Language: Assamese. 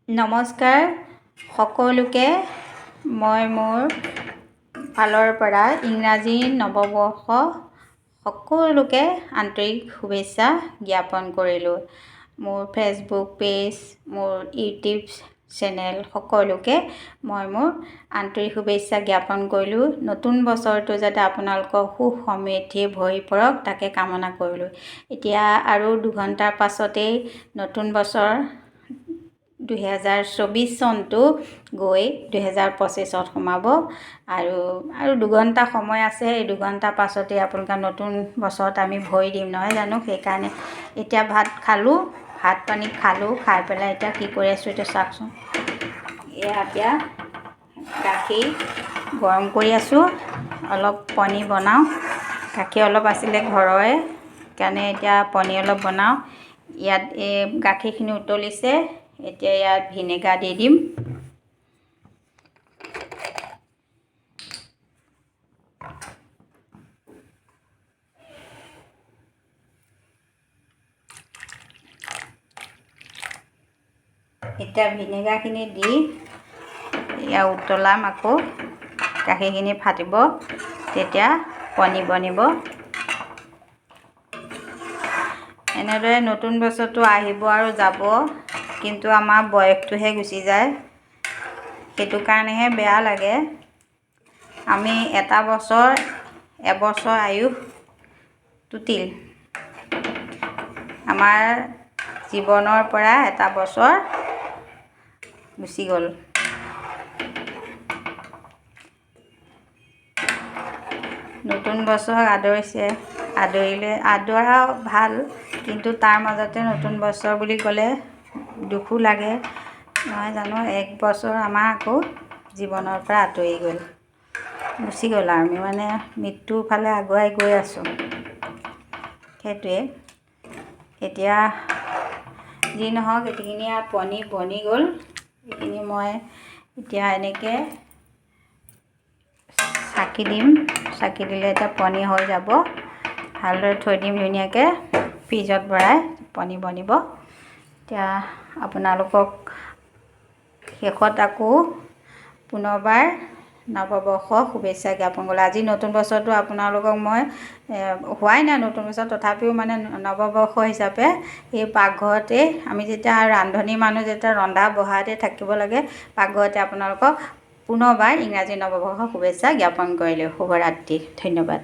নমস্কাৰ সকলোকে মই মোৰ ফালৰ পৰা ইংৰাজী নৱবৰ্ষ সকলোকে আন্তৰিক শুভেচ্ছা জ্ঞাপন কৰিলোঁ। মোৰ ফেচবুক পেজ, মোৰ ইউটিউব চেনেল সকলোকে মই মোৰ আন্তৰিক শুভেচ্ছা জ্ঞাপন কৰিলোঁ। নতুন বছৰটো যাতে আপোনালোকৰ সুখ সমৃদ্ধি ভৰি পৰক তাকে কামনা কৰিলোঁ। এতিয়া আৰু দুঘণ্টাৰ পাছতেই নতুন বছৰ 2024 চনটো গৈ 2025ত সোমাব আৰু দুঘণ্টা সময় আছে। এই দুঘণ্টাৰ পাছতেই আপোনালোকে নতুন বছৰত আমি ভৰি দিম নহয় জানো। সেইকাৰণে এতিয়া ভাত পানী খালোঁ, খাই পেলাই এতিয়া কি কৰি আছোঁ এতিয়া চাওকচোন। এতিয়া গাখীৰ গৰম কৰি আছোঁ, অলপ পনীৰ বনাওঁ। গাখীৰ অলপ আছিলে ঘৰৰে, সেইকাৰণে এতিয়া পনীৰ অলপ বনাওঁ। ইয়াত এই গাখীৰখিনি উতলিছে, এতিয়া ইয়াত ভিনেগাৰ দি দিম। এতিয়া ভিনেগাৰখিনি দি এয়া উতলাম, আকৌ গাখীৰখিনি ফাটিব, তেতিয়া পনীৰ বনিব। এনেদৰে নতুন বছৰটো আহিব আৰু যাব, কিন্তু আমাৰ বয়সটোহে গুচি যায়। সেইটো কাৰণেহে বেয়া লাগে। আমি এবছৰ আয়ুস টুটিল। আমাৰ জীৱনৰ পৰা এটা বছৰ গুচি গ'ল। নতুন বছৰক আদৰা ভাল, কিন্তু তাৰ মাজতে নতুন বছৰ বুলি ক'লে দুখো লাগে নহয় জানো। এক বছৰ আমাৰ আকৌ জীৱনৰ পৰা আঁতৰি গুচি গ'ল আৰু আমি মানে মৃত্যুৰ ফালে আগুৱাই গৈ আছোঁ। সেইটোৱে এতিয়া যি নহওক, এইখিনি আৰু পনীৰ বনি গ'ল। এইখিনি মই এতিয়া এনেকৈ চাকি দিম। চাকি দিলে এতিয়া পনীৰ হৈ যাব। ভালদৰে থৈ দিম ধুনীয়াকৈ, ফ্ৰিজত ভৰাই পনীৰ বনিব। এতিয়া আপোনালোকক শেষত আকৌ পুনৰবাৰ নৱবৰ্ষৰ শুভেচ্ছা জ্ঞাপন কৰিলোঁ। আজি নতুন বছৰটো আপোনালোকক মই হোৱাই নাই নতুন বছৰ, তথাপিও মানে নৱবৰ্ষ হিচাপে এই পাকঘৰতে আমি যেতিয়া ৰান্ধনী মানুহ যেতিয়া ৰন্ধা বঢ়াতে থাকিব লাগে, পাকঘৰতে আপোনালোকক পুনৰবাৰ ইংৰাজী নৱবৰ্ষৰ শুভেচ্ছা জ্ঞাপন কৰিলোঁ। শুভৰাত্ৰি, ধন্যবাদ।